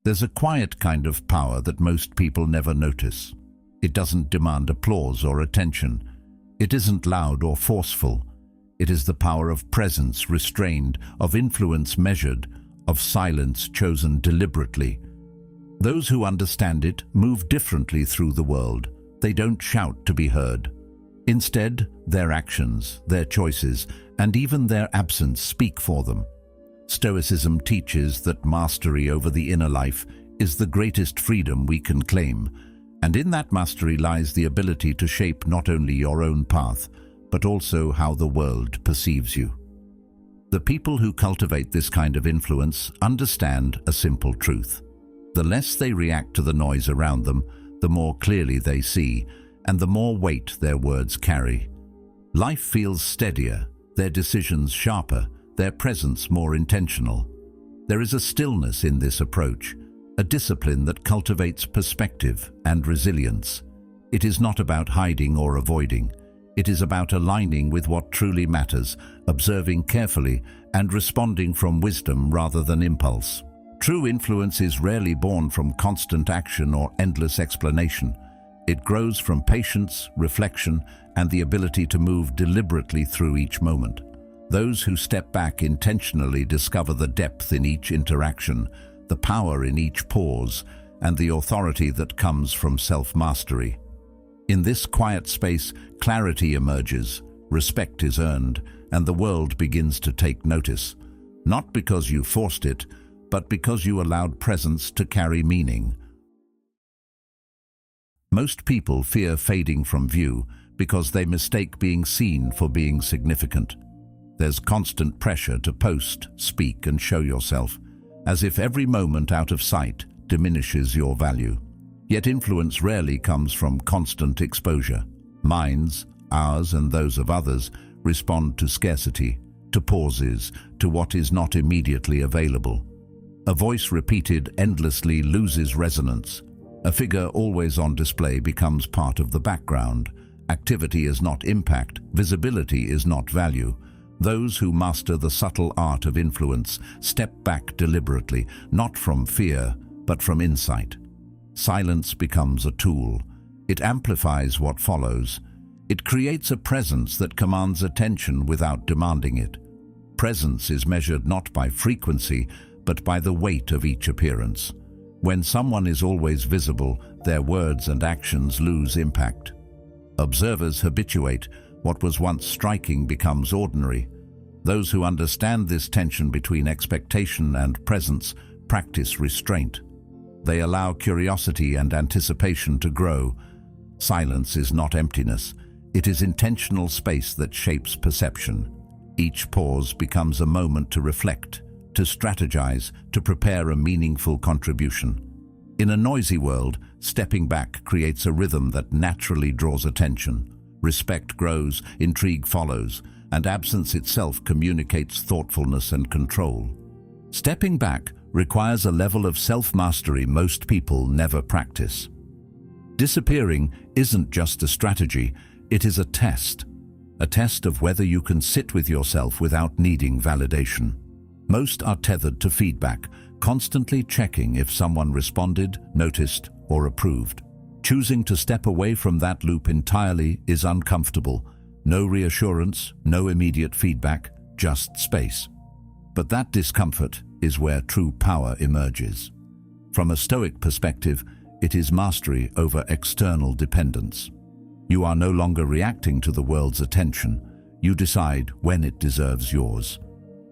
There's a quiet kind of power that most people never notice. It doesn't demand applause or attention. It isn't loud or forceful. It is the power of presence restrained, of influence measured, of silence chosen deliberately. Those who understand it move differently through the world. They don't shout to be heard. Instead, their actions, their choices, and even their absence speak for them. Stoicism teaches that mastery over the inner life is the greatest freedom we can claim, and in that mastery lies the ability to shape not only your own path, but also how the world perceives you. The people who cultivate this kind of influence understand a simple truth. The less they react to the noise around them, the more clearly they see, and the more weight their words carry. Life feels steadier, their decisions sharper, their presence more intentional. There is a stillness in this approach, a discipline that cultivates perspective and resilience. It is not about hiding or avoiding. It is about aligning with what truly matters, observing carefully, and responding from wisdom rather than impulse. True influence is rarely born from constant action or endless explanation. It grows from patience, reflection, and the ability to move deliberately through each moment. Those who step back intentionally discover the depth in each interaction, the power in each pause, and the authority that comes from self-mastery. In this quiet space, clarity emerges, respect is earned, and the world begins to take notice. Not because you forced it, but because you allowed presence to carry meaning. Most people fear fading from view because they mistake being seen for being significant. There's constant pressure to post, speak, and show yourself, as if every moment out of sight diminishes your value. Yet influence rarely comes from constant exposure. Minds, ours and those of others, respond to scarcity, to pauses, to what is not immediately available. A voice repeated endlessly loses resonance. A figure always on display becomes part of the background. Activity is not impact, visibility is not value. Those who master the subtle art of influence step back deliberately, not from fear, but from insight. Silence becomes a tool. It amplifies what follows. It creates a presence that commands attention without demanding it. Presence is measured not by frequency, but by the weight of each appearance. When someone is always visible, their words and actions lose impact. Observers habituate. What was once striking becomes ordinary. Those who understand this tension between expectation and presence practice restraint. They allow curiosity and anticipation to grow. Silence is not emptiness. It is intentional space that shapes perception. Each pause becomes a moment to reflect, to strategize, to prepare a meaningful contribution. In a noisy world, stepping back creates a rhythm that naturally draws attention. Respect grows, intrigue follows, and absence itself communicates thoughtfulness and control. Stepping back requires a level of self-mastery most people never practice. Disappearing isn't just a strategy, it is a test of whether you can sit with yourself without needing validation. Most are tethered to feedback, constantly checking if someone responded, noticed, or approved. Choosing to step away from that loop entirely is uncomfortable. No reassurance, no immediate feedback, just space. But that discomfort is where true power emerges. From a Stoic perspective, it is mastery over external dependence. You are no longer reacting to the world's attention. You decide when it deserves yours.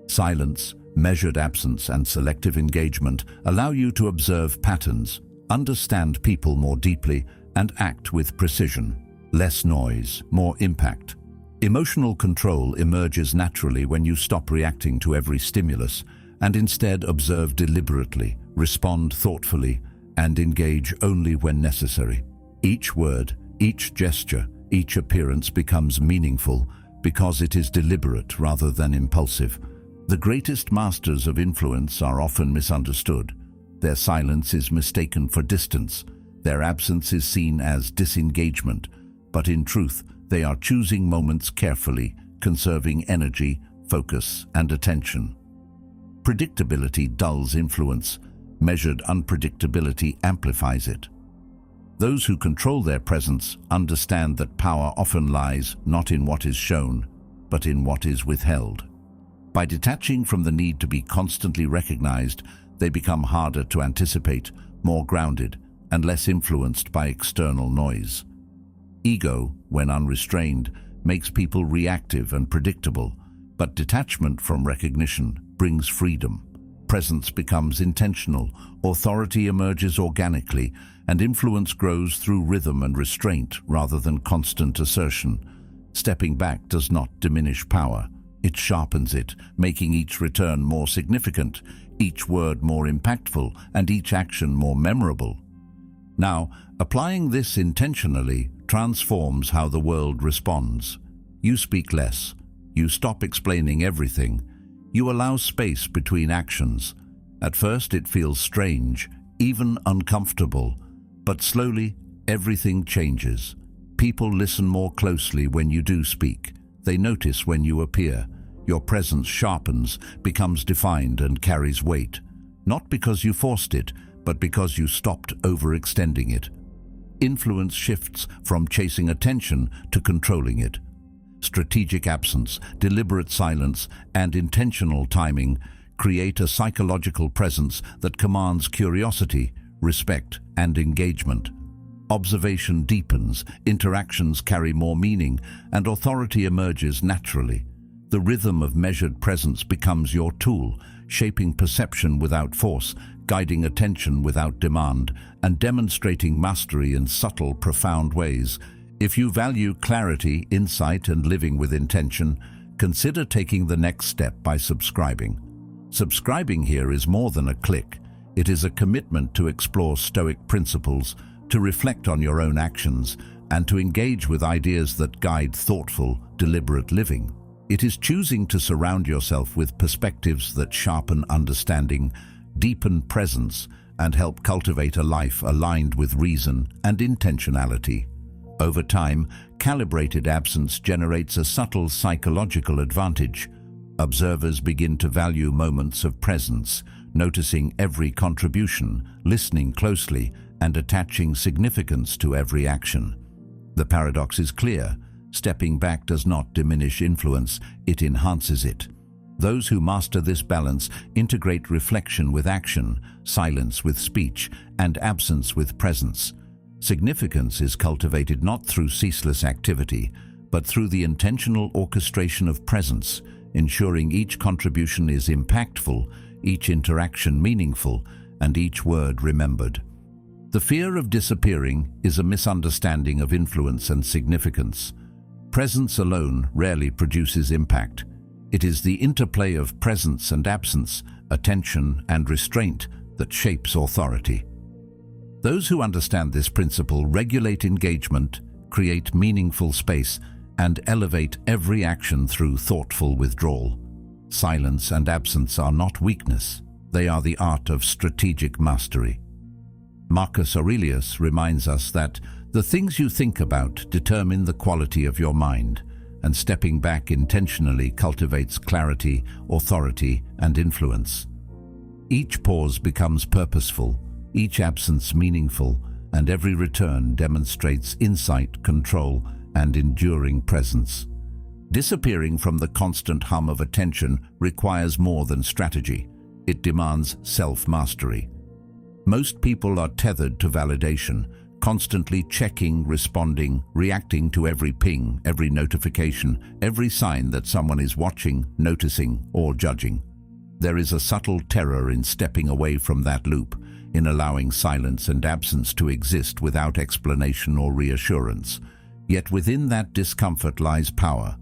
Silence, measured absence, and selective engagement allow you to observe patterns, understand people more deeply, and act with precision. Less noise, more impact. Emotional control emerges naturally when you stop reacting to every stimulus and instead observe deliberately, respond thoughtfully, and engage only when necessary. Each word, each gesture, each appearance becomes meaningful because it is deliberate rather than impulsive. The greatest masters of influence are often misunderstood. Their silence is mistaken for distance. Their absence is seen as disengagement. But in truth, they are choosing moments carefully, conserving energy, focus, and attention. Predictability dulls influence. Measured unpredictability amplifies it. Those who control their presence understand that power often lies not in what is shown, but in what is withheld. By detaching from the need to be constantly recognized, they become harder to anticipate, more grounded, and less influenced by external noise. Ego, when unrestrained, makes people reactive and predictable, but detachment from recognition brings freedom. Presence becomes intentional, authority emerges organically, and influence grows through rhythm and restraint rather than constant assertion. Stepping back does not diminish power. It sharpens it, making each return more significant, each word more impactful, and each action more memorable. Now, applying this intentionally transforms how the world responds. You speak less. You stop explaining everything. You allow space between actions. At first it feels strange, even uncomfortable, but slowly everything changes. People listen more closely when you do speak. They notice when you appear. Your presence sharpens, becomes defined, and carries weight. Not because you forced it, but because you stopped overextending it. Influence shifts from chasing attention to controlling it. Strategic absence, deliberate silence, and intentional timing create a psychological presence that commands curiosity, respect, and engagement. Observation deepens, interactions carry more meaning, and authority emerges naturally. The rhythm of measured presence becomes your tool, shaping perception without force, guiding attention without demand, and demonstrating mastery in subtle, profound ways. If you value clarity, insight, and living with intention, consider taking the next step by subscribing. Subscribing here is more than a click. It is a commitment to explore Stoic principles, to reflect on your own actions, and to engage with ideas that guide thoughtful, deliberate living. It is choosing to surround yourself with perspectives that sharpen understanding, deepen presence, and help cultivate a life aligned with reason and intentionality. Over time, calibrated absence generates a subtle psychological advantage. Observers begin to value moments of presence, noticing every contribution, listening closely, and attaching significance to every action. The paradox is clear. Stepping back does not diminish influence, it enhances it. Those who master this balance integrate reflection with action, silence with speech, and absence with presence. Significance is cultivated not through ceaseless activity, but through the intentional orchestration of presence, ensuring each contribution is impactful, each interaction meaningful, and each word remembered. The fear of disappearing is a misunderstanding of influence and significance. Presence alone rarely produces impact. It is the interplay of presence and absence, attention and restraint that shapes authority. Those who understand this principle regulate engagement, create meaningful space, and elevate every action through thoughtful withdrawal. Silence and absence are not weakness. They are the art of strategic mastery. Marcus Aurelius reminds us that the things you think about determine the quality of your mind, and stepping back intentionally cultivates clarity, authority, and influence. Each pause becomes purposeful, each absence meaningful, and every return demonstrates insight, control, and enduring presence. Disappearing from the constant hum of attention requires more than strategy. It demands self-mastery. Most people are tethered to validation, constantly checking, responding, reacting to every ping, every notification, every sign that someone is watching, noticing, or judging. There is a subtle terror in stepping away from that loop, in allowing silence and absence to exist without explanation or reassurance. Yet within that discomfort lies power.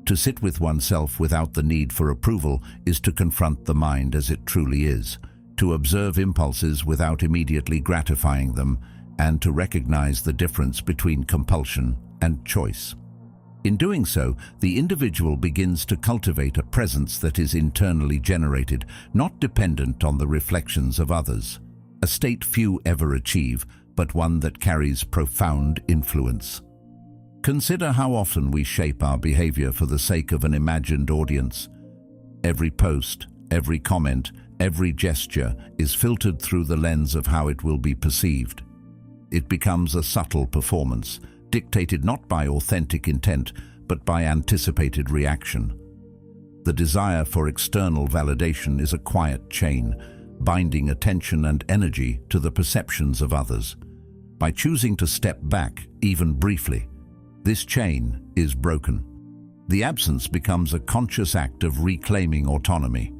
To sit with oneself without the need for approval is to confront the mind as it truly is, to observe impulses without immediately gratifying them, and to recognize the difference between compulsion and choice. In doing so, the individual begins to cultivate a presence that is internally generated, not dependent on the reflections of others. A state few ever achieve, but one that carries profound influence. Consider how often we shape our behavior for the sake of an imagined audience. Every post, every comment, Every gesture is filtered through the lens of how it will be perceived. It becomes a subtle performance, dictated not by authentic intent, but by anticipated reaction. The desire for external validation is a quiet chain, binding attention and energy to the perceptions of others. By choosing to step back, even briefly, this chain is broken. The absence becomes a conscious act of reclaiming autonomy.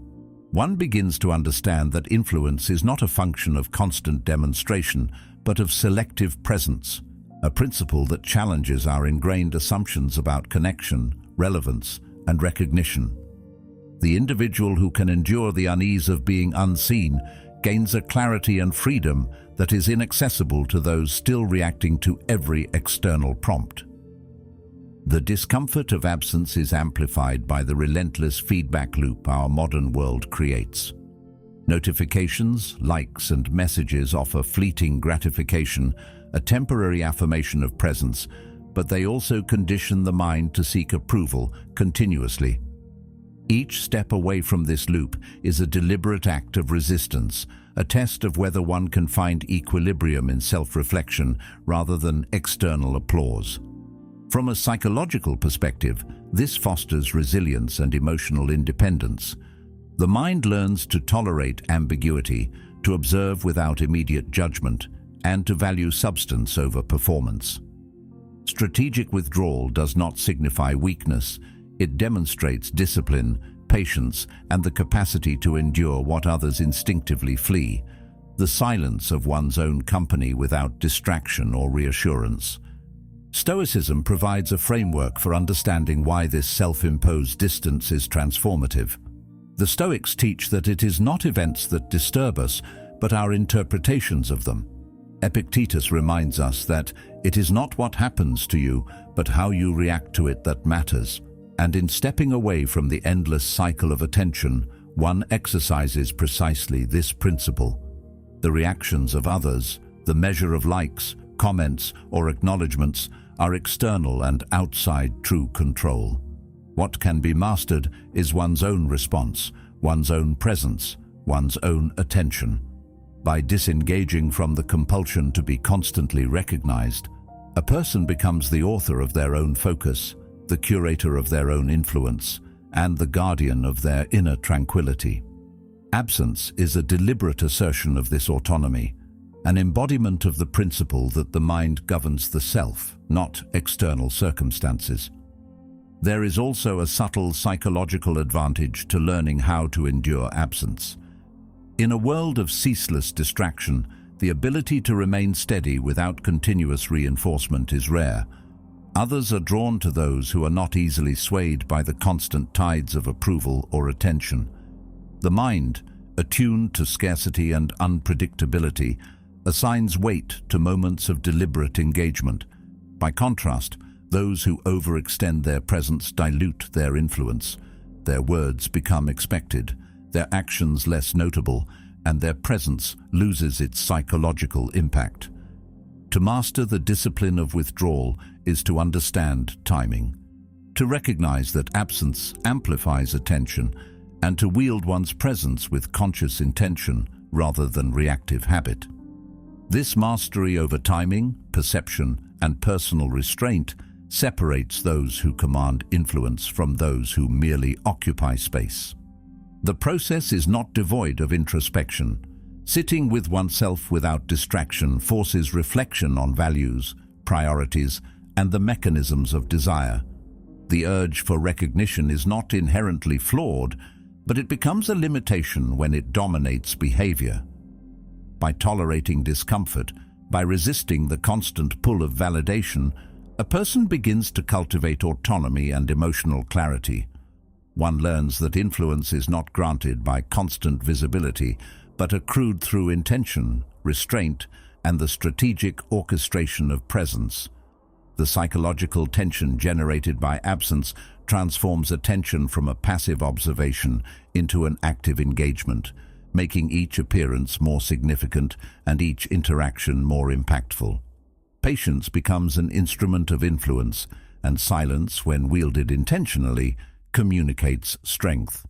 One begins to understand that influence is not a function of constant demonstration, but of selective presence, a principle that challenges our ingrained assumptions about connection, relevance, and recognition. The individual who can endure the unease of being unseen gains a clarity and freedom that is inaccessible to those still reacting to every external prompt. The discomfort of absence is amplified by the relentless feedback loop our modern world creates. Notifications, likes, and messages offer fleeting gratification, a temporary affirmation of presence, but they also condition the mind to seek approval continuously. Each step away from this loop is a deliberate act of resistance, a test of whether one can find equilibrium in self-reflection rather than external applause. From a psychological perspective, this fosters resilience and emotional independence. The mind learns to tolerate ambiguity, to observe without immediate judgment, and to value substance over performance. Strategic withdrawal does not signify weakness. It demonstrates discipline, patience, and the capacity to endure what others instinctively flee, the silence of one's own company without distraction or reassurance. Stoicism provides a framework for understanding why this self-imposed distance is transformative. The Stoics teach that it is not events that disturb us, but our interpretations of them. Epictetus reminds us that it is not what happens to you, but how you react to it that matters. And in stepping away from the endless cycle of attention, one exercises precisely this principle. The reactions of others, the measure of likes, comments, or acknowledgements are external and outside true control. What can be mastered is one's own response, one's own presence, one's own attention. By disengaging from the compulsion to be constantly recognized, a person becomes the author of their own focus, the curator of their own influence, and the guardian of their inner tranquility. Absence is a deliberate assertion of this autonomy, an embodiment of the principle that the mind governs the self, not external circumstances. There is also a subtle psychological advantage to learning how to endure absence. In a world of ceaseless distraction, the ability to remain steady without continuous reinforcement is rare. Others are drawn to those who are not easily swayed by the constant tides of approval or attention. The mind, attuned to scarcity and unpredictability, assigns weight to moments of deliberate engagement. By contrast, those who overextend their presence dilute their influence. Their words become expected, their actions less notable, and their presence loses its psychological impact. To master the discipline of withdrawal is to understand timing, to recognize that absence amplifies attention, and to wield one's presence with conscious intention rather than reactive habit. This mastery over timing, perception, and personal restraint separates those who command influence from those who merely occupy space. The process is not devoid of introspection. Sitting with oneself without distraction forces reflection on values, priorities, and the mechanisms of desire. The urge for recognition is not inherently flawed, but it becomes a limitation when it dominates behavior. By tolerating discomfort, by resisting the constant pull of validation, a person begins to cultivate autonomy and emotional clarity. One learns that influence is not granted by constant visibility, but accrued through intention, restraint, and the strategic orchestration of presence. The psychological tension generated by absence transforms attention from a passive observation into an active engagement, making each appearance more significant and each interaction more impactful. Patience becomes an instrument of influence, and silence, when wielded intentionally, communicates strength.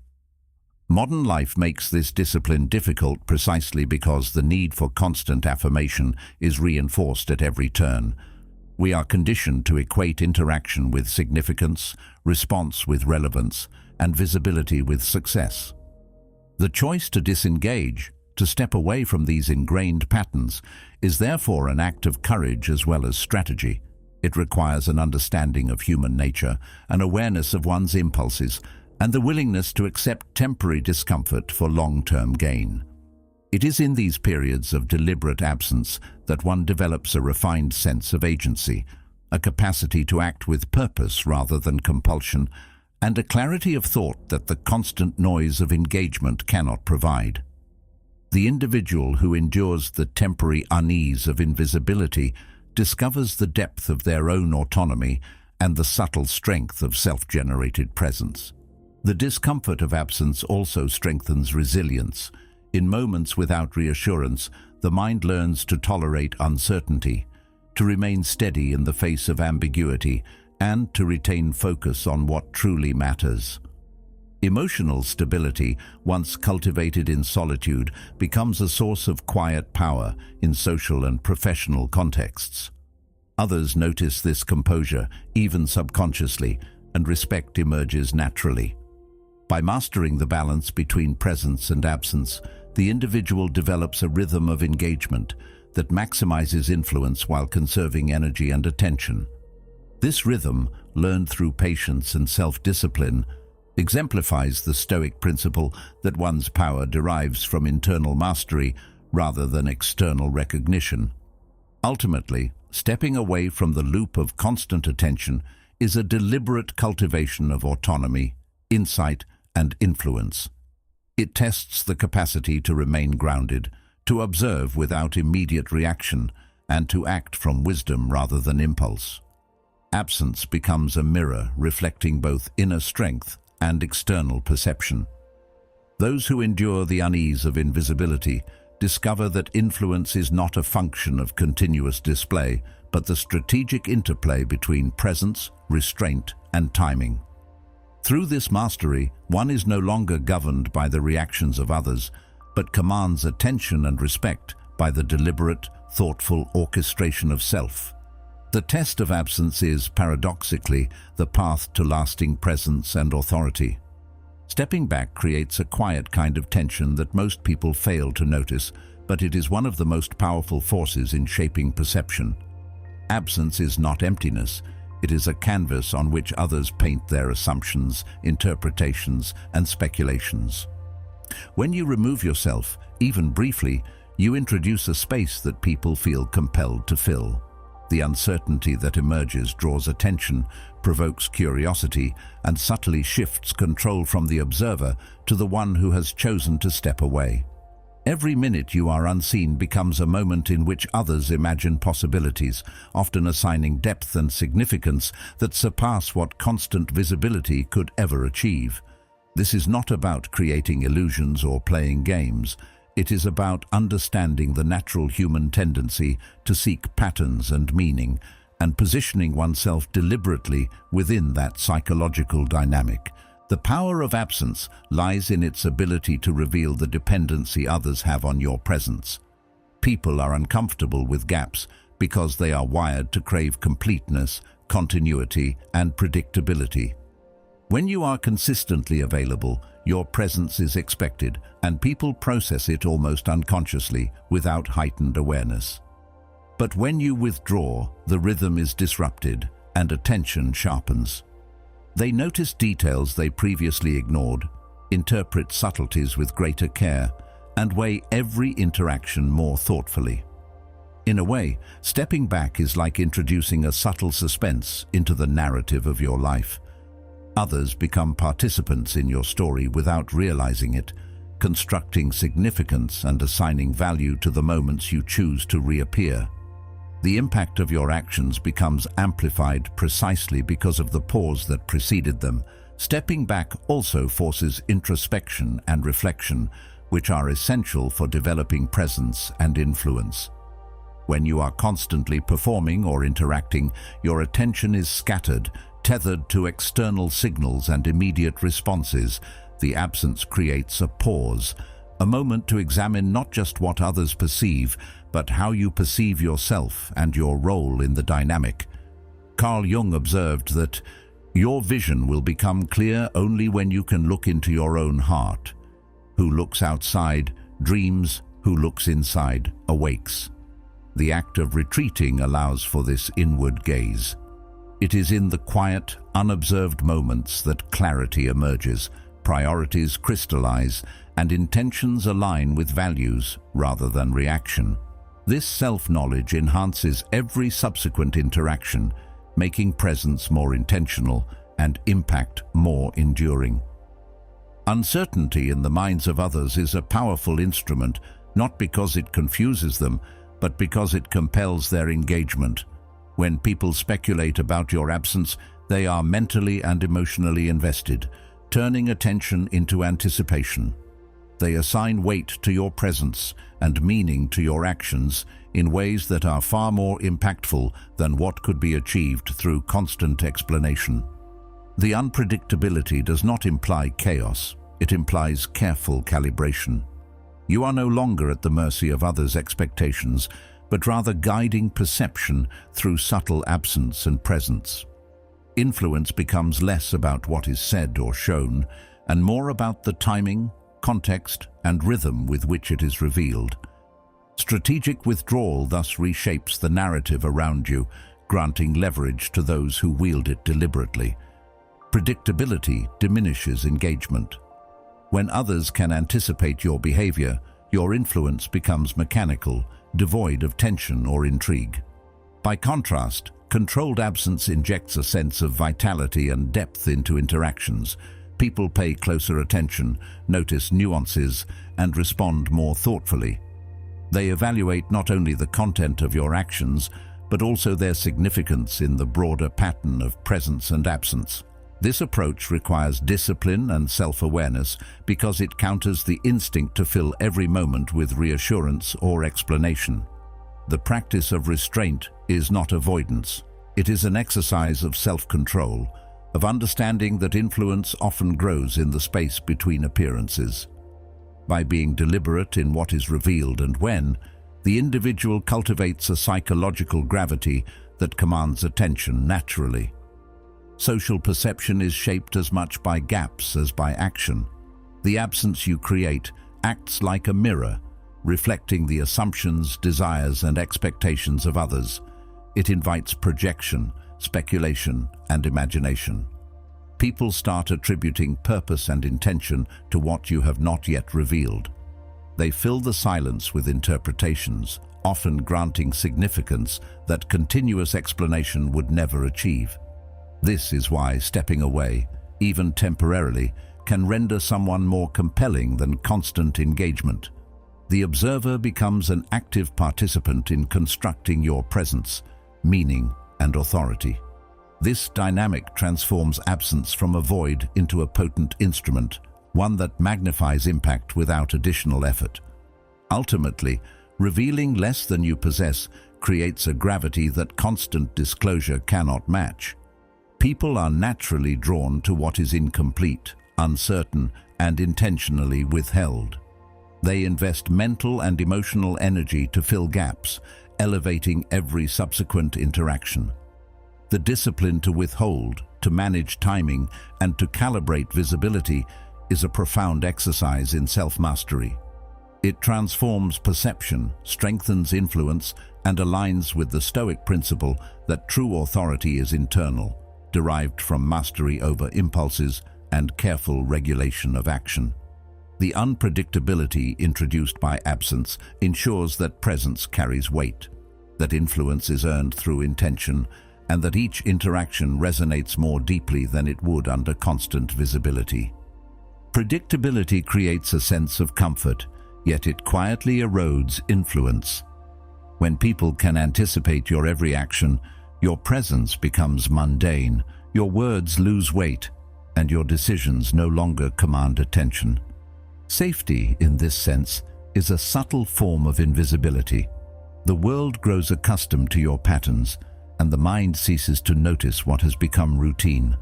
Modern life makes this discipline difficult precisely because the need for constant affirmation is reinforced at every turn. We are conditioned to equate interaction with significance, response with relevance, and visibility with success. The choice to disengage, to step away from these ingrained patterns, is therefore an act of courage as well as strategy. It requires an understanding of human nature, an awareness of one's impulses, and the willingness to accept temporary discomfort for long-term gain. It is in these periods of deliberate absence that one develops a refined sense of agency, a capacity to act with purpose rather than compulsion, and a clarity of thought that the constant noise of engagement cannot provide. The individual who endures the temporary unease of invisibility discovers the depth of their own autonomy and the subtle strength of self-generated presence. The discomfort of absence also strengthens resilience. In moments without reassurance, the mind learns to tolerate uncertainty, to remain steady in the face of ambiguity, and to retain focus on what truly matters. Emotional stability, once cultivated in solitude, becomes a source of quiet power in social and professional contexts. Others notice this composure, even subconsciously, and respect emerges naturally. By mastering the balance between presence and absence, the individual develops a rhythm of engagement that maximizes influence while conserving energy and attention. This rhythm, learned through patience and self-discipline, exemplifies the Stoic principle that one's power derives from internal mastery rather than external recognition. Ultimately, stepping away from the loop of constant attention is a deliberate cultivation of autonomy, insight, and influence. It tests the capacity to remain grounded, to observe without immediate reaction, and to act from wisdom rather than impulse. Absence becomes a mirror reflecting both inner strength and external perception. Those who endure the unease of invisibility discover that influence is not a function of continuous display, but the strategic interplay between presence, restraint, and timing. Through this mastery, one is no longer governed by the reactions of others, but commands attention and respect by the deliberate, thoughtful orchestration of self. The test of absence is, paradoxically, the path to lasting presence and authority. Stepping back creates a quiet kind of tension that most people fail to notice, but it is one of the most powerful forces in shaping perception. Absence is not emptiness. It is a canvas on which others paint their assumptions, interpretations, and speculations. When you remove yourself, even briefly, you introduce a space that people feel compelled to fill. The uncertainty that emerges draws attention, provokes curiosity, and subtly shifts control from the observer to the one who has chosen to step away. Every minute you are unseen becomes a moment in which others imagine possibilities, often assigning depth and significance that surpass what constant visibility could ever achieve. This is not about creating illusions or playing games. It is about understanding the natural human tendency to seek patterns and meaning, and positioning oneself deliberately within that psychological dynamic. The power of absence lies in its ability to reveal the dependency others have on your presence. People are uncomfortable with gaps because they are wired to crave completeness, continuity, and predictability. When you are consistently available, your presence is expected, and people process it almost unconsciously, without heightened awareness. But when you withdraw, the rhythm is disrupted, and attention sharpens. They notice details they previously ignored, interpret subtleties with greater care, and weigh every interaction more thoughtfully. In a way, stepping back is like introducing a subtle suspense into the narrative of your life. Others become participants in your story without realizing it, constructing significance and assigning value to the moments you choose to reappear. The impact of your actions becomes amplified precisely because of the pause that preceded them. Stepping back also forces introspection and reflection, which are essential for developing presence and influence. When you are constantly performing or interacting, your attention is scattered, tethered to external signals and immediate responses. The absence creates a pause, a moment to examine not just what others perceive, but how you perceive yourself and your role in the dynamic. Carl Jung observed that your vision will become clear only when you can look into your own heart. Who looks outside dreams, who looks inside awakes. The act of retreating allows for this inward gaze. It is in the quiet, unobserved moments that clarity emerges, priorities crystallize, and intentions align with values rather than reaction. This self-knowledge enhances every subsequent interaction, making presence more intentional and impact more enduring. Uncertainty in the minds of others is a powerful instrument, not because it confuses them, but because it compels their engagement. When people speculate about your absence, they are mentally and emotionally invested, turning attention into anticipation. They assign weight to your presence and meaning to your actions in ways that are far more impactful than what could be achieved through constant explanation. The unpredictability does not imply chaos, it implies careful calibration. You are no longer at the mercy of others' expectations, but rather guiding perception through subtle absence and presence. Influence becomes less about what is said or shown, and more about the timing, context, and rhythm with which it is revealed. Strategic withdrawal thus reshapes the narrative around you, granting leverage to those who wield it deliberately. Predictability diminishes engagement. When others can anticipate your behavior, your influence becomes mechanical, devoid of tension or intrigue. By contrast, controlled absence injects a sense of vitality and depth into interactions. People pay closer attention, notice nuances, and respond more thoughtfully. They evaluate not only the content of your actions, but also their significance in the broader pattern of presence and absence. This approach requires discipline and self-awareness because it counters the instinct to fill every moment with reassurance or explanation. The practice of restraint is not avoidance. It is an exercise of self-control, of understanding that influence often grows in the space between appearances. By being deliberate in what is revealed and when, the individual cultivates a psychological gravity that commands attention naturally. Social perception is shaped as much by gaps as by action. The absence you create acts like a mirror, reflecting the assumptions, desires, and expectations of others. It invites projection, speculation, and imagination. People start attributing purpose and intention to what you have not yet revealed. They fill the silence with interpretations, often granting significance that continuous explanation would never achieve. This is why stepping away, even temporarily, can render someone more compelling than constant engagement. The observer becomes an active participant in constructing your presence, meaning, and authority. This dynamic transforms absence from a void into a potent instrument, one that magnifies impact without additional effort. Ultimately, revealing less than you possess creates a gravity that constant disclosure cannot match. People are naturally drawn to what is incomplete, uncertain, and intentionally withheld. They invest mental and emotional energy to fill gaps, elevating every subsequent interaction. The discipline to withhold, to manage timing, and to calibrate visibility is a profound exercise in self-mastery. It transforms perception, strengthens influence, and aligns with the Stoic principle that true authority is internal, derived from mastery over impulses and careful regulation of action. The unpredictability introduced by absence ensures that presence carries weight, that influence is earned through intention, and that each interaction resonates more deeply than it would under constant visibility. Predictability creates a sense of comfort, yet it quietly erodes influence. When people can anticipate your every action, your presence becomes mundane, your words lose weight, and your decisions no longer command attention. Safety, in this sense, is a subtle form of invisibility. The world grows accustomed to your patterns, and the mind ceases to notice what has become routine.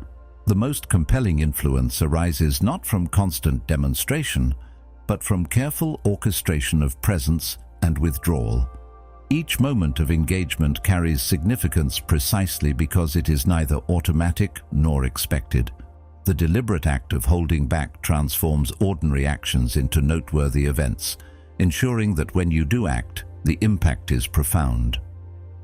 The most compelling influence arises not from constant demonstration, but from careful orchestration of presence and withdrawal. Each moment of engagement carries significance precisely because it is neither automatic nor expected. The deliberate act of holding back transforms ordinary actions into noteworthy events, ensuring that when you do act, the impact is profound.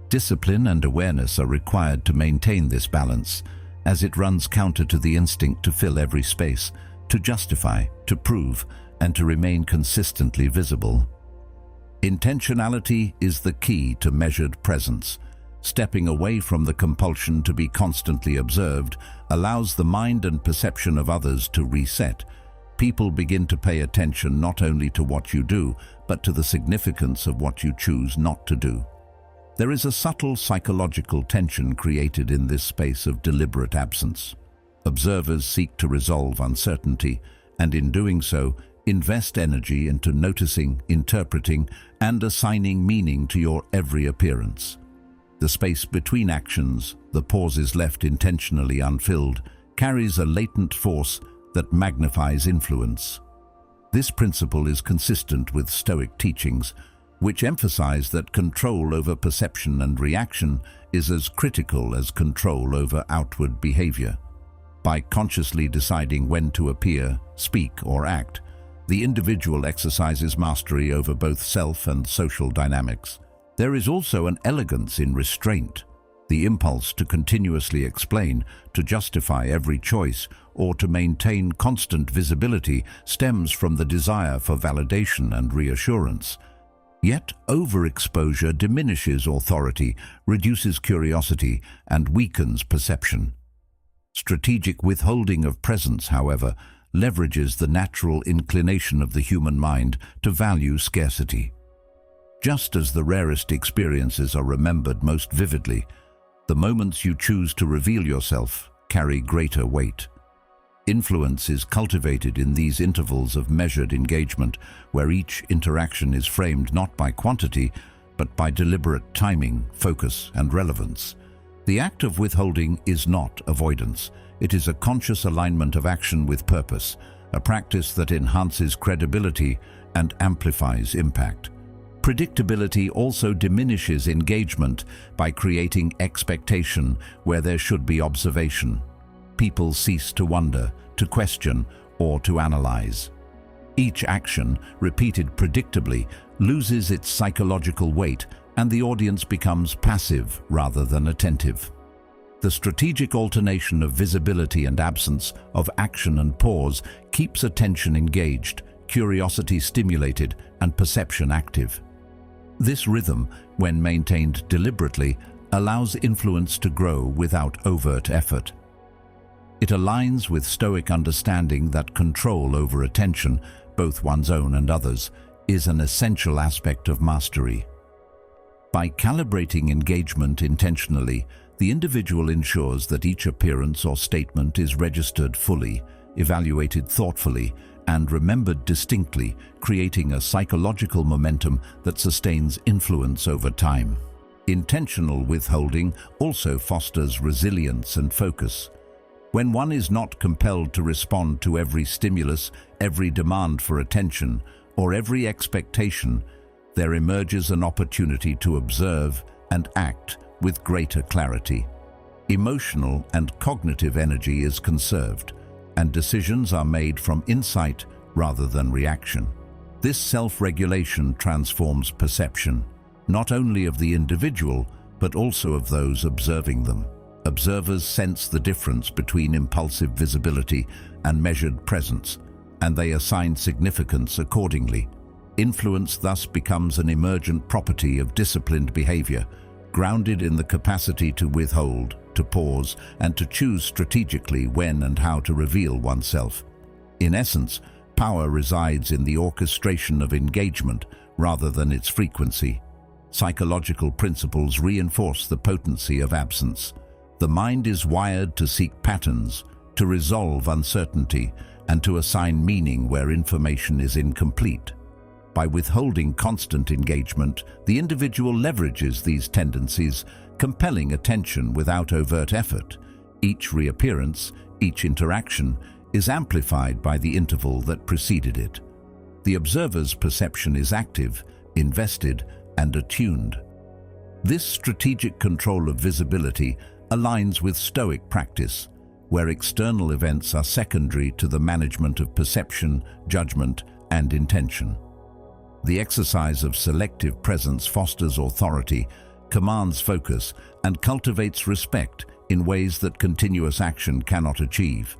Discipline and awareness are required to maintain this balance, as it runs counter to the instinct to fill every space, to justify, to prove, and to remain consistently visible. Intentionality is the key to measured presence. Stepping away from the compulsion to be constantly observed allows the mind and perception of others to reset. People begin to pay attention not only to what you do, but to the significance of what you choose not to do. There is a subtle psychological tension created in this space of deliberate absence. Observers seek to resolve uncertainty, and in doing so, invest energy into noticing, interpreting, and assigning meaning to your every appearance. The space between actions, the pauses left intentionally unfilled, carries a latent force that magnifies influence. This principle is consistent with Stoic teachings, which emphasize that control over perception and reaction is as critical as control over outward behavior. By consciously deciding when to appear, speak, or act, the individual exercises mastery over both self and social dynamics. There is also an elegance in restraint. The impulse to continuously explain, to justify every choice, or to maintain constant visibility stems from the desire for validation and reassurance. Yet overexposure diminishes authority, reduces curiosity, and weakens perception. Strategic withholding of presence, however, leverages the natural inclination of the human mind to value scarcity. Just as the rarest experiences are remembered most vividly, the moments you choose to reveal yourself carry greater weight. Influence is cultivated in these intervals of measured engagement, where each interaction is framed not by quantity, but by deliberate timing, focus, and relevance. The act of withholding is not avoidance. It is a conscious alignment of action with purpose, a practice that enhances credibility and amplifies impact. Predictability also diminishes engagement by creating expectation where there should be observation. People cease to wonder, to question, or to analyze. Each action, repeated predictably, loses its psychological weight, and the audience becomes passive rather than attentive. The strategic alternation of visibility and absence, of action and pause, keeps attention engaged, curiosity stimulated, and perception active. This rhythm, when maintained deliberately, allows influence to grow without overt effort. It aligns with Stoic understanding that control over attention, both one's own and others, is an essential aspect of mastery. By calibrating engagement intentionally, the individual ensures that each appearance or statement is registered fully, evaluated thoughtfully, and remembered distinctly, creating a psychological momentum that sustains influence over time. Intentional withholding also fosters resilience and focus. When one is not compelled to respond to every stimulus, every demand for attention, or every expectation, there emerges an opportunity to observe and act with greater clarity. Emotional and cognitive energy is conserved, and decisions are made from insight rather than reaction. This self-regulation transforms perception, not only of the individual, but also of those observing them. Observers sense the difference between impulsive visibility and measured presence, and they assign significance accordingly. Influence thus becomes an emergent property of disciplined behavior, grounded in the capacity to withhold, to pause, and to choose strategically when and how to reveal oneself. In essence, power resides in the orchestration of engagement rather than its frequency. Psychological principles reinforce the potency of absence. The mind is wired to seek patterns, to resolve uncertainty, and to assign meaning where information is incomplete. By withholding constant engagement, the individual leverages these tendencies, compelling attention without overt effort. Each reappearance, Each interaction is amplified by the interval that preceded it. The observer's perception is active, invested, and attuned. This strategic control of visibility aligns with Stoic practice, where external events are secondary to the management of perception, judgment, and intention. The exercise of selective presence fosters authority, commands focus, and cultivates respect in ways that continuous action cannot achieve.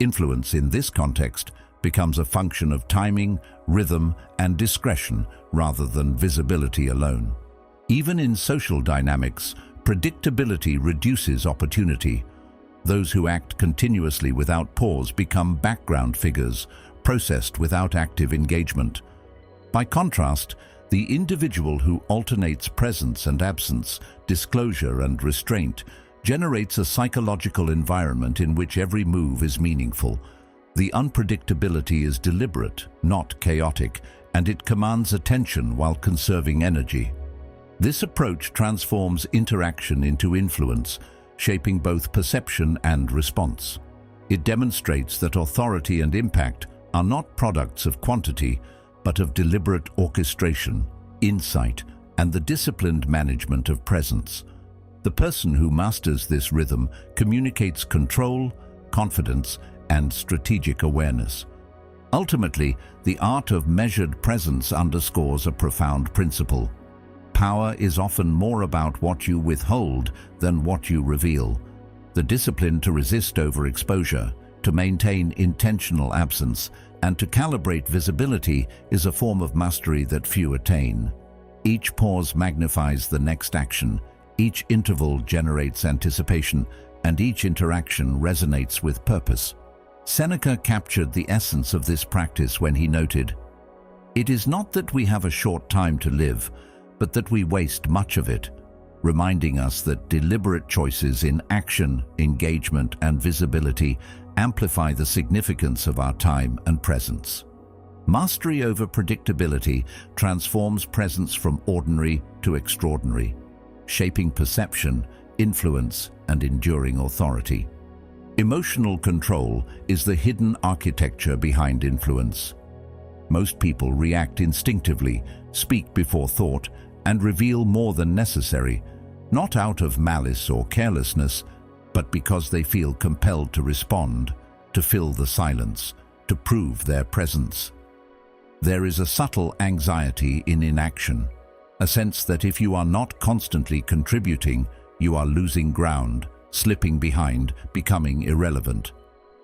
Influence in this context becomes a function of timing, rhythm, and discretion rather than visibility alone. Even in social dynamics, predictability reduces opportunity. Those who act continuously without pause become background figures, processed without active engagement. By contrast, the individual who alternates presence and absence, disclosure and restraint, generates a psychological environment in which every move is meaningful. The unpredictability is deliberate, not chaotic, and it commands attention while conserving energy. This approach transforms interaction into influence, shaping both perception and response. It demonstrates that authority and impact are not products of quantity, but of deliberate orchestration, insight, and the disciplined management of presence. The person who masters this rhythm communicates control, confidence, and strategic awareness. Ultimately, the art of measured presence underscores a profound principle. Power is often more about what you withhold than what you reveal. The discipline to resist overexposure, to maintain intentional absence, and to calibrate visibility is a form of mastery that few attain. Each pause magnifies the next action, each interval generates anticipation, and each interaction resonates with purpose. Seneca captured the essence of this practice when he noted, "It is not that we have a short time to live, but that we waste much of it," reminding us that deliberate choices in action, engagement, and visibility amplify the significance of our time and presence. Mastery over predictability transforms presence from ordinary to extraordinary, shaping perception, influence, and enduring authority. Emotional control is the hidden architecture behind influence. Most people react instinctively, speak before thought, and reveal more than necessary, not out of malice or carelessness, but because they feel compelled to respond, to fill the silence, to prove their presence. There is a subtle anxiety in inaction, a sense that if you are not constantly contributing, you are losing ground, slipping behind, becoming irrelevant.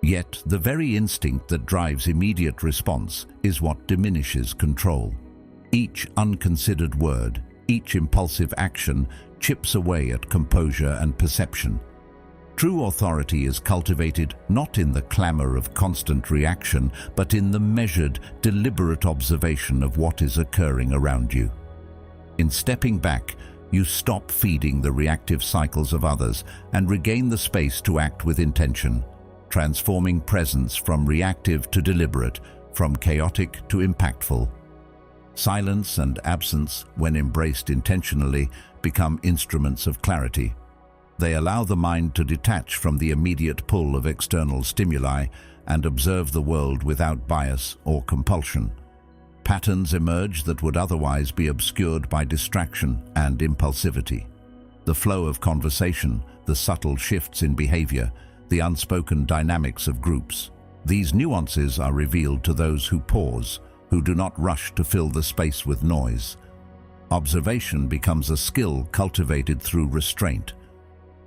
Yet, the very instinct that drives immediate response is what diminishes control. Each unconsidered word, each impulsive action chips away at composure and perception. True authority is cultivated not in the clamor of constant reaction, but in the measured, deliberate observation of what is occurring around you. In stepping back, you stop feeding the reactive cycles of others and regain the space to act with intention, transforming presence from reactive to deliberate, from chaotic to impactful. Silence and absence, when embraced intentionally, become instruments of clarity. They allow the mind to detach from the immediate pull of external stimuli and observe the world without bias or compulsion. Patterns emerge that would otherwise be obscured by distraction and impulsivity. The flow of conversation, the subtle shifts in behavior, the unspoken dynamics of groups. These nuances are revealed to those who pause, who do not rush to fill the space with noise. Observation becomes a skill cultivated through restraint.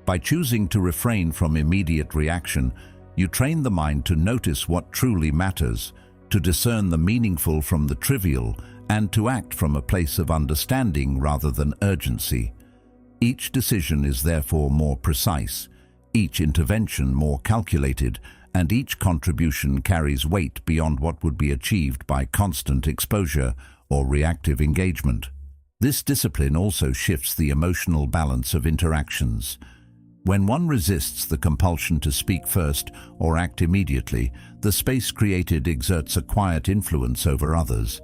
By choosing to refrain from immediate reaction, you train the mind to notice what truly matters, to discern the meaningful from the trivial, and to act from a place of understanding rather than urgency. Each decision is therefore more precise, each intervention more calculated, and each contribution carries weight beyond what would be achieved by constant exposure or reactive engagement. This discipline also shifts the emotional balance of interactions. When one resists the compulsion to speak first or act immediately, the space created exerts a quiet influence over others.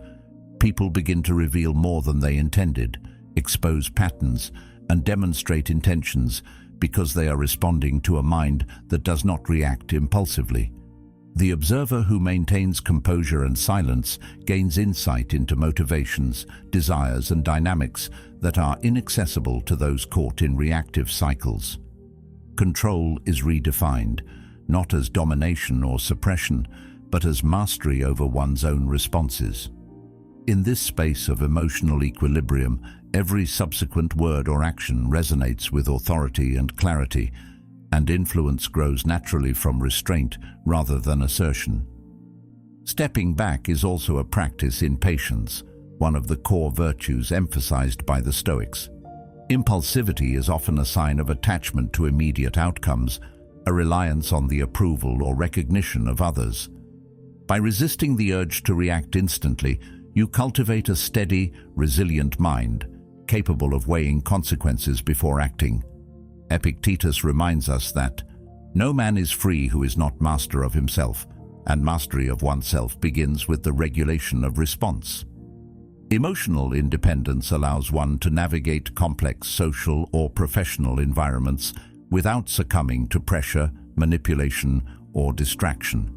People begin to reveal more than they intended, expose patterns, and demonstrate intentions, because they are responding to a mind that does not react impulsively. The observer who maintains composure and silence gains insight into motivations, desires, and dynamics that are inaccessible to those caught in reactive cycles. Control is redefined, not as domination or suppression, but as mastery over one's own responses. In this space of emotional equilibrium, every subsequent word or action resonates with authority and clarity, and influence grows naturally from restraint rather than assertion. Stepping back is also a practice in patience, one of the core virtues emphasized by the Stoics. Impulsivity is often a sign of attachment to immediate outcomes, a reliance on the approval or recognition of others. By resisting the urge to react instantly, you cultivate a steady, resilient mind, capable of weighing consequences before acting. Epictetus reminds us that no man is free who is not master of himself, and mastery of oneself begins with the regulation of response. Emotional independence allows one to navigate complex social or professional environments without succumbing to pressure, manipulation, or distraction.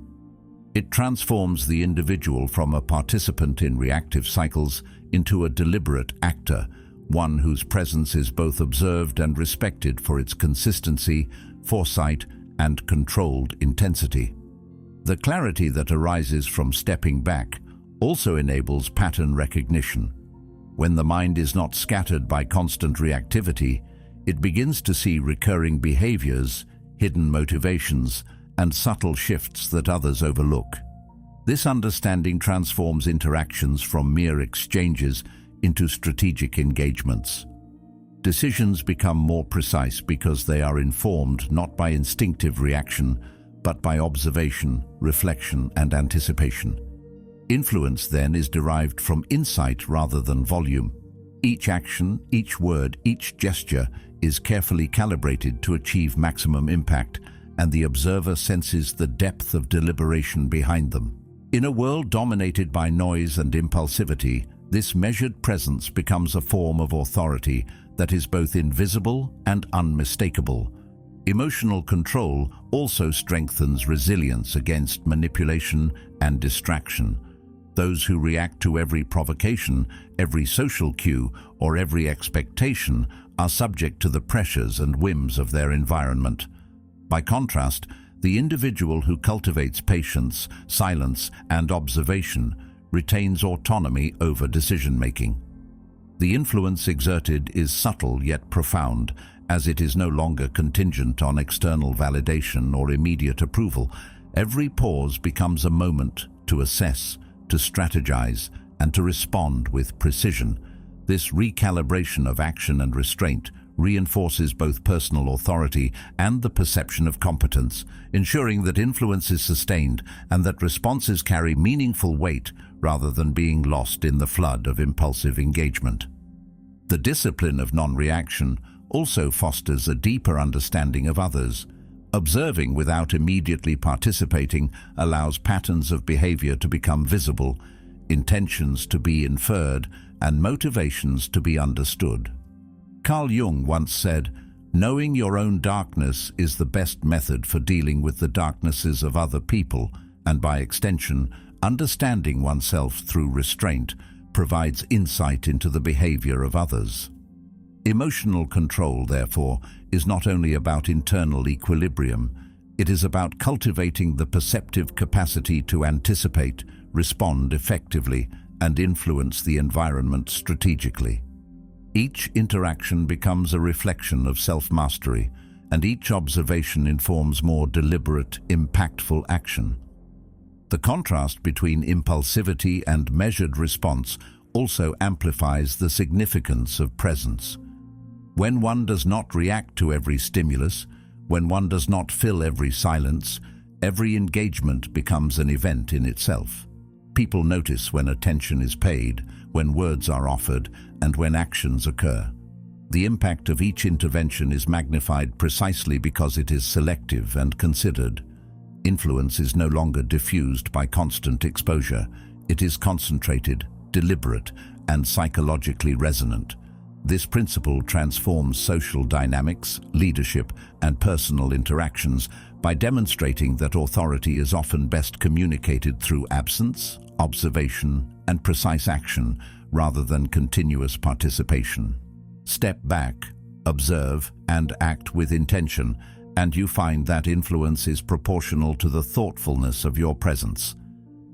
It transforms the individual from a participant in reactive cycles into a deliberate actor, one whose presence is both observed and respected for its consistency, foresight, and controlled intensity. The clarity that arises from stepping back also enables pattern recognition. When the mind is not scattered by constant reactivity, it begins to see recurring behaviors, hidden motivations, and subtle shifts that others overlook. This understanding transforms interactions from mere exchanges into strategic engagements. Decisions become more precise because they are informed not by instinctive reaction, but by observation, reflection, and anticipation. Influence, then, is derived from insight rather than volume. Each action, each word, each gesture is carefully calibrated to achieve maximum impact, and the observer senses the depth of deliberation behind them. In a world dominated by noise and impulsivity, this measured presence becomes a form of authority that is both invisible and unmistakable. Emotional control also strengthens resilience against manipulation and distraction. Those who react to every provocation, every social cue, or every expectation are subject to the pressures and whims of their environment. By contrast, the individual who cultivates patience, silence, and observation retains autonomy over decision-making. The influence exerted is subtle yet profound, as it is no longer contingent on external validation or immediate approval. Every pause becomes a moment to assess, to strategize, and to respond with precision. This recalibration of action and restraint reinforces both personal authority and the perception of competence, ensuring that influence is sustained and that responses carry meaningful weight rather than being lost in the flood of impulsive engagement. The discipline of non-reaction also fosters a deeper understanding of others. Observing without immediately participating allows patterns of behavior to become visible, intentions to be inferred, and motivations to be understood. Carl Jung once said, "Knowing your own darkness is the best method for dealing with the darknesses of other people, and by extension, understanding oneself through restraint provides insight into the behavior of others." Emotional control, therefore, is not only about internal equilibrium, it is about cultivating the perceptive capacity to anticipate, respond effectively, and influence the environment strategically. Each interaction becomes a reflection of self-mastery, and each observation informs more deliberate, impactful action. The contrast between impulsivity and measured response also amplifies the significance of presence. When one does not react to every stimulus, when one does not fill every silence, every engagement becomes an event in itself. People notice when attention is paid, when words are offered, and when actions occur. The impact of each intervention is magnified precisely because it is selective and considered. Influence is no longer diffused by constant exposure. It is concentrated, deliberate, and psychologically resonant. This principle transforms social dynamics, leadership, and personal interactions by demonstrating that authority is often best communicated through absence, observation, and precise action rather than continuous participation. Step back, observe, and act with intention, and you find that influence is proportional to the thoughtfulness of your presence.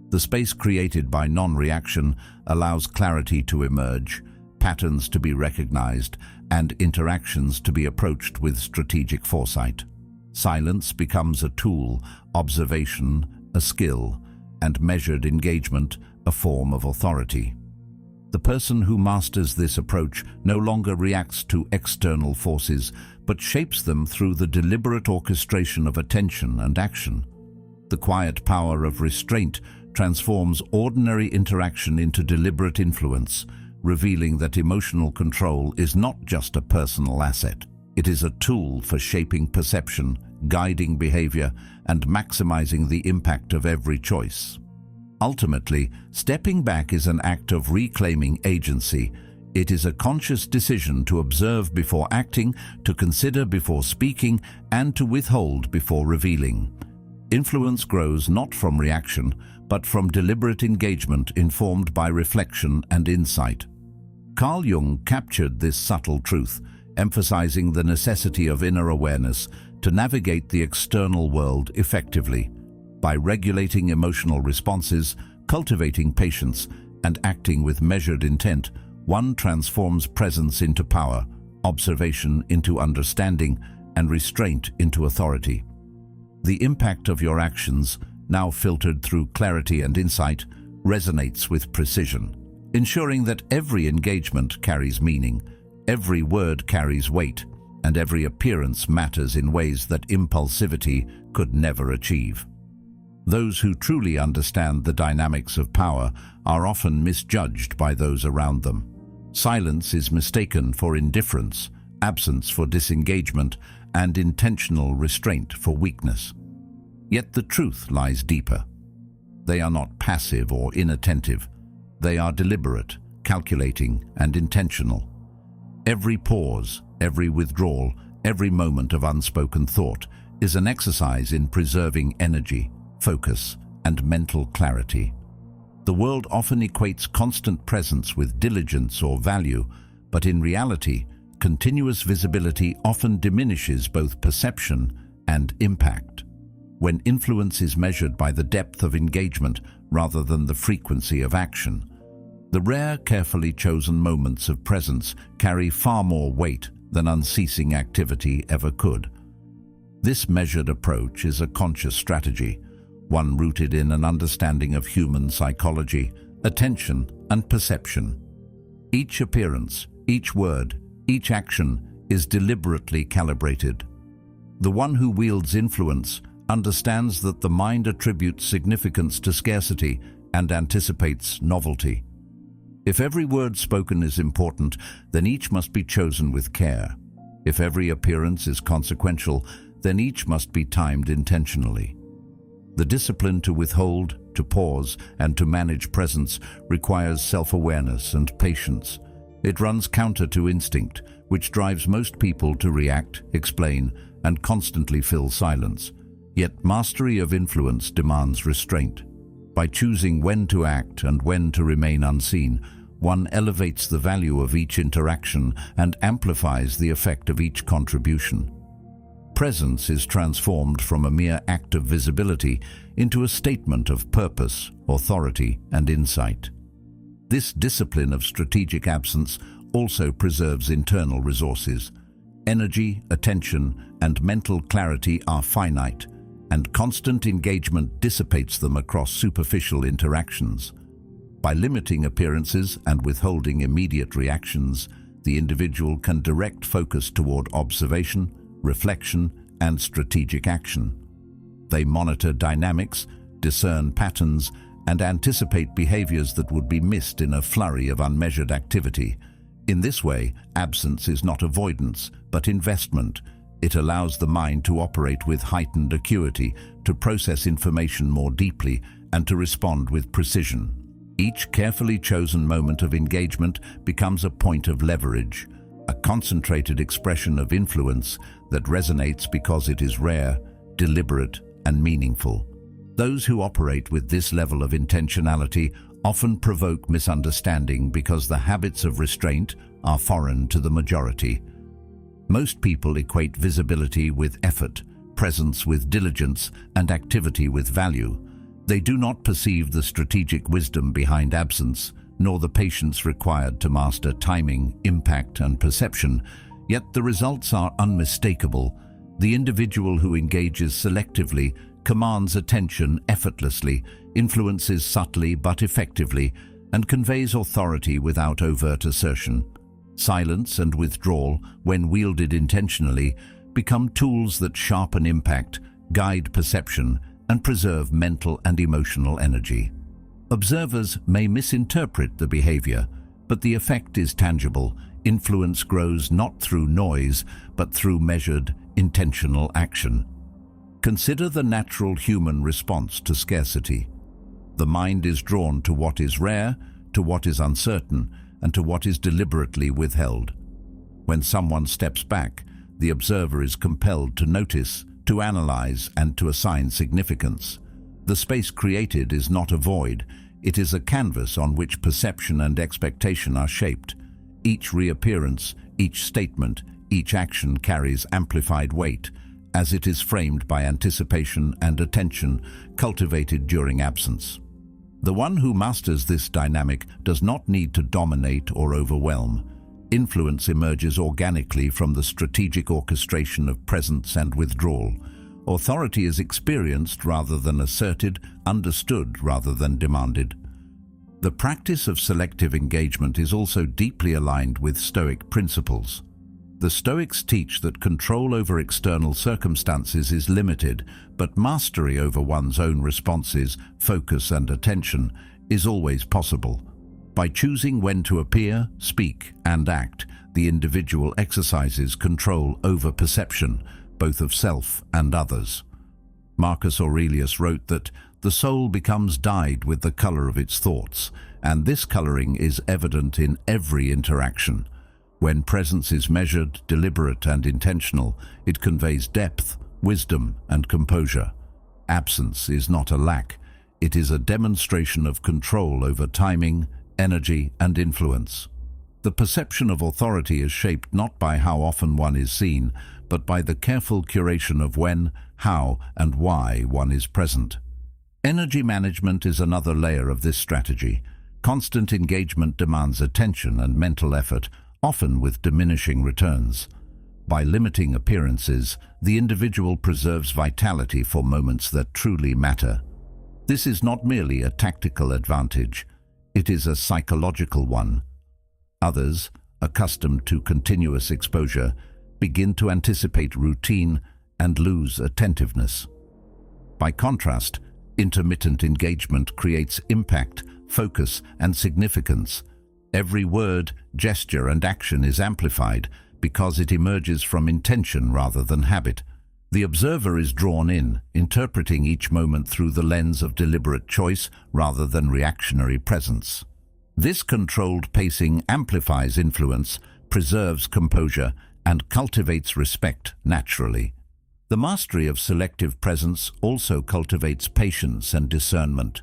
The space created by non-reaction allows clarity to emerge, patterns to be recognized, and interactions to be approached with strategic foresight. Silence becomes a tool, observation a skill, and measured engagement a form of authority. The person who masters this approach no longer reacts to external forces, but shapes them through the deliberate orchestration of attention and action. The quiet power of restraint transforms ordinary interaction into deliberate influence, revealing that emotional control is not just a personal asset. It is a tool for shaping perception, guiding behavior, and maximizing the impact of every choice. Ultimately, stepping back is an act of reclaiming agency. It is a conscious decision to observe before acting, to consider before speaking, and to withhold before revealing. Influence grows not from reaction, but from deliberate engagement informed by reflection and insight. Carl Jung captured this subtle truth, emphasizing the necessity of inner awareness to navigate the external world effectively. By regulating emotional responses, cultivating patience, and acting with measured intent, one transforms presence into power, observation into understanding, and restraint into authority. The impact of your actions, now filtered through clarity and insight, resonates with precision, ensuring that every engagement carries meaning, every word carries weight, and every appearance matters in ways that impulsivity could never achieve. Those who truly understand the dynamics of power are often misjudged by those around them. Silence is mistaken for indifference, absence for disengagement, and intentional restraint for weakness. Yet the truth lies deeper. They are not passive or inattentive. They are deliberate, calculating, and intentional. Every pause, every withdrawal, every moment of unspoken thought is an exercise in preserving energy, focus, and mental clarity. The world often equates constant presence with diligence or value, but in reality, continuous visibility often diminishes both perception and impact. When influence is measured by the depth of engagement rather than the frequency of action, the rare, carefully chosen moments of presence carry far more weight than unceasing activity ever could. This measured approach is a conscious strategy, one rooted in an understanding of human psychology, attention, and perception. Each appearance, each word, each action is deliberately calibrated. The one who wields influence understands that the mind attributes significance to scarcity and anticipates novelty. If every word spoken is important, then each must be chosen with care. If every appearance is consequential, then each must be timed intentionally. The discipline to withhold, to pause, and to manage presence requires self-awareness and patience. It runs counter to instinct, which drives most people to react, explain, and constantly fill silence. Yet mastery of influence demands restraint. By choosing when to act and when to remain unseen, one elevates the value of each interaction and amplifies the effect of each contribution. Presence is transformed from a mere act of visibility into a statement of purpose, authority, and insight. This discipline of strategic absence also preserves internal resources. Energy, attention, and mental clarity are finite, and constant engagement dissipates them across superficial interactions. By limiting appearances and withholding immediate reactions, the individual can direct focus toward observation, reflection, and strategic action. They monitor dynamics, discern patterns, and anticipate behaviors that would be missed in a flurry of unmeasured activity. In this way, absence is not avoidance, but investment. It allows the mind to operate with heightened acuity, to process information more deeply, and to respond with precision. Each carefully chosen moment of engagement becomes a point of leverage, a concentrated expression of influence that resonates because it is rare, deliberate, and meaningful. Those who operate with this level of intentionality often provoke misunderstanding because the habits of restraint are foreign to the majority. Most people equate visibility with effort, presence with diligence, and activity with value. They do not perceive the strategic wisdom behind absence, nor the patience required to master timing, impact, and perception, yet the results are unmistakable. The individual who engages selectively commands attention effortlessly, influences subtly but effectively, and conveys authority without overt assertion. Silence and withdrawal, when wielded intentionally, become tools that sharpen impact, guide perception, and preserve mental and emotional energy. Observers may misinterpret the behavior, but the effect is tangible. Influence grows not through noise, but through measured, intentional action. Consider the natural human response to scarcity. The mind is drawn to what is rare, to what is uncertain, and to what is deliberately withheld. When someone steps back, the observer is compelled to notice, to analyze, and to assign significance. The space created is not a void, it is a canvas on which perception and expectation are shaped. Each reappearance, each statement, each action carries amplified weight, as it is framed by anticipation and attention cultivated during absence. The one who masters this dynamic does not need to dominate or overwhelm. Influence emerges organically from the strategic orchestration of presence and withdrawal. Authority is experienced rather than asserted, understood rather than demanded. The practice of selective engagement is also deeply aligned with Stoic principles. The Stoics teach that control over external circumstances is limited, but mastery over one's own responses, focus, and attention is always possible. By choosing when to appear, speak, and act, the individual exercises control over perception, both of self and others. Marcus Aurelius wrote that the soul becomes dyed with the color of its thoughts, and this coloring is evident in every interaction. When presence is measured, deliberate, and intentional, it conveys depth, wisdom, and composure. Absence is not a lack, it is a demonstration of control over timing, energy, and influence. The perception of authority is shaped not by how often one is seen, but by the careful curation of when, how, and why one is present. Energy management is another layer of this strategy. Constant engagement demands attention and mental effort, often with diminishing returns. By limiting appearances, the individual preserves vitality for moments that truly matter. This is not merely a tactical advantage, it is a psychological one. Others, accustomed to continuous exposure, begin to anticipate routine and lose attentiveness. By contrast, intermittent engagement creates impact, focus, and significance. Every word, gesture, and action is amplified because it emerges from intention rather than habit. The observer is drawn in, interpreting each moment through the lens of deliberate choice rather than reactionary presence. This controlled pacing amplifies influence, preserves composure, and cultivates respect naturally. The mastery of selective presence also cultivates patience and discernment.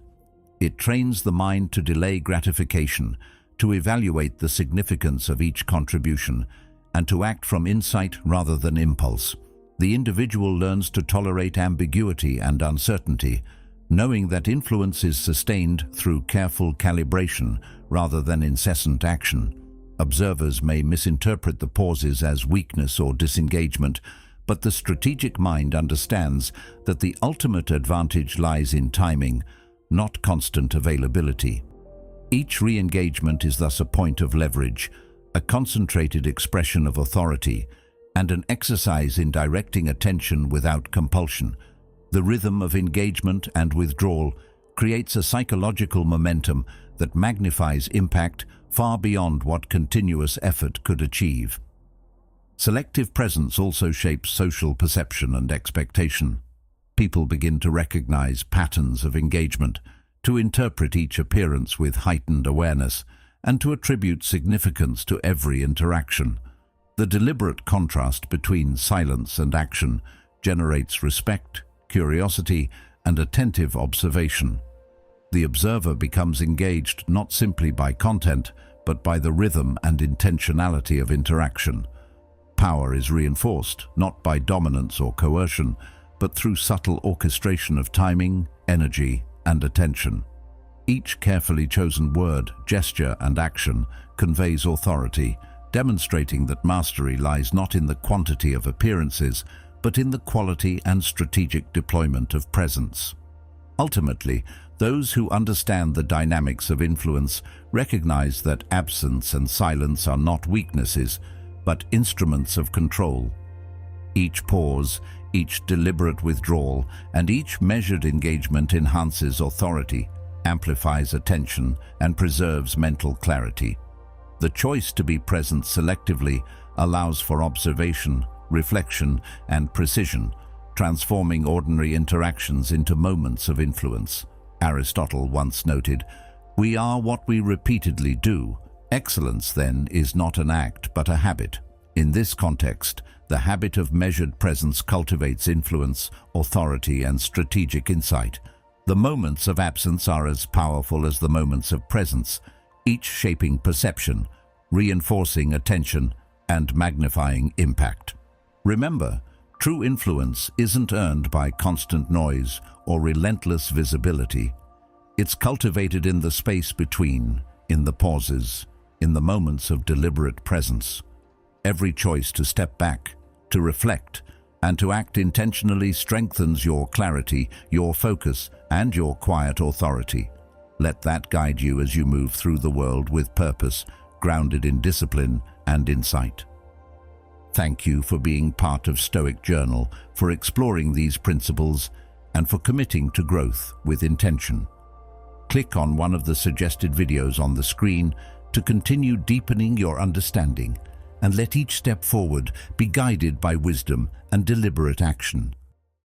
It trains the mind to delay gratification, to evaluate the significance of each contribution, and to act from insight rather than impulse. The individual learns to tolerate ambiguity and uncertainty, knowing that influence is sustained through careful calibration rather than incessant action. Observers may misinterpret the pauses as weakness or disengagement, but the strategic mind understands that the ultimate advantage lies in timing, not constant availability. Each re-engagement is thus a point of leverage, a concentrated expression of authority, and an exercise in directing attention without compulsion. The rhythm of engagement and withdrawal creates a psychological momentum that magnifies impact far beyond what continuous effort could achieve. Selective presence also shapes social perception and expectation. People begin to recognize patterns of engagement, to interpret each appearance with heightened awareness, and to attribute significance to every interaction. The deliberate contrast between silence and action generates respect, curiosity, and attentive observation. The observer becomes engaged not simply by content, but by the rhythm and intentionality of interaction. Power is reinforced, not by dominance or coercion, but through subtle orchestration of timing, energy, and attention. Each carefully chosen word, gesture, and action conveys authority, demonstrating that mastery lies not in the quantity of appearances, but in the quality and strategic deployment of presence. Ultimately, those who understand the dynamics of influence recognize that absence and silence are not weaknesses, but instruments of control. Each pause, each deliberate withdrawal, and each measured engagement enhances authority, amplifies attention, and preserves mental clarity. The choice to be present selectively allows for observation, reflection, and precision, transforming ordinary interactions into moments of influence. Aristotle once noted, "We are what we repeatedly do. Excellence, then, is not an act, but a habit." In this context, the habit of measured presence cultivates influence, authority, and strategic insight. The moments of absence are as powerful as the moments of presence, each shaping perception, reinforcing attention, and magnifying impact. Remember, true influence isn't earned by constant noise or relentless visibility. It's cultivated in the space between, in the pauses, in the moments of deliberate presence. Every choice to step back, to reflect, and to act intentionally strengthens your clarity, your focus, and your quiet authority. Let that guide you as you move through the world with purpose, grounded in discipline and insight. Thank you for being part of Stoic Journal, for exploring these principles, and for committing to growth with intention. Click on one of the suggested videos on the screen to continue deepening your understanding, and let each step forward be guided by wisdom and deliberate action.